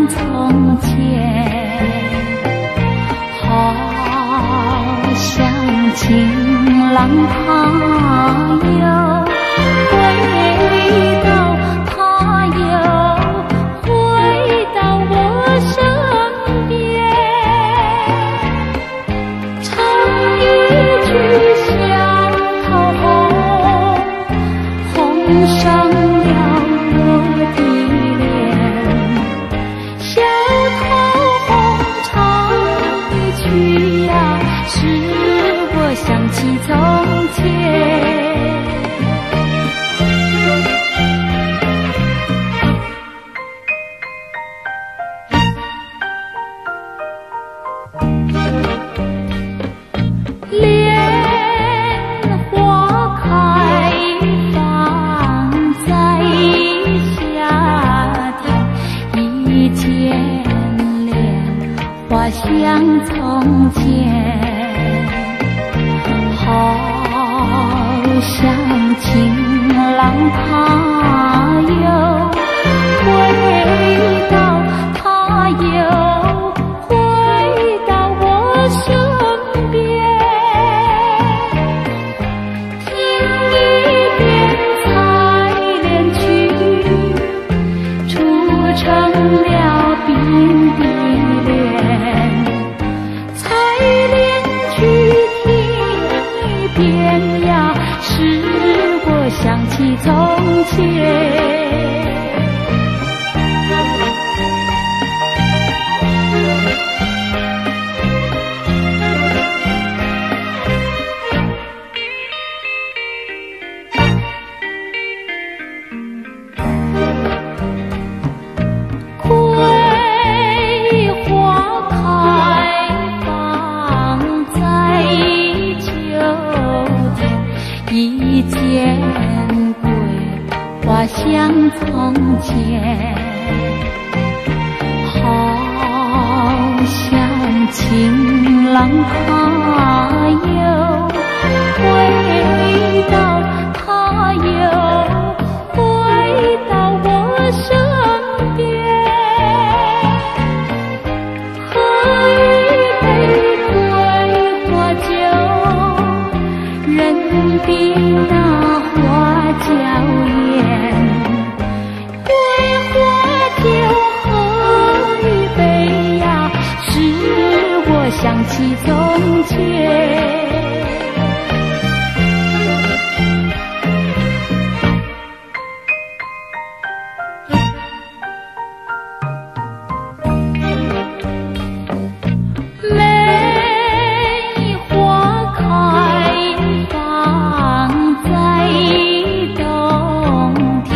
从前，好像情郎他又回到，他又回到我身边，唱一句小桃红，红上了我的脸。小桃红唱一曲呀，使我想起从前。莲花开放在夏天，一见莲花像从前，好像情郎他又回到，他又回到我身边，听一遍采莲曲，促成了鬓的莲。采莲曲听一遍呀，使我想起从前。桂花开放在秋天，一见桂花像从前，好像情郎他又回到，他又回到我身边，喝一杯桂花酒，人的那花娇艳。桂花酒喝一杯呀，使我想起从前。梅花开放在冬天，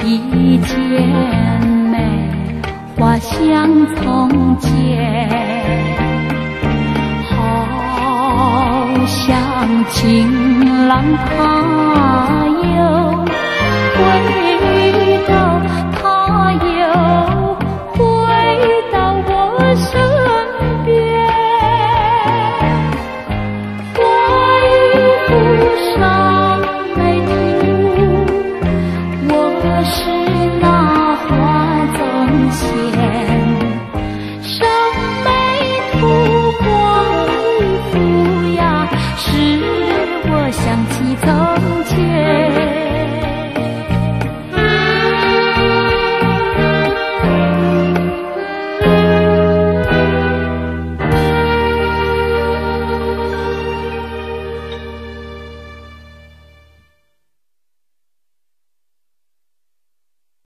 一见梅花像从前，好像情郎他又回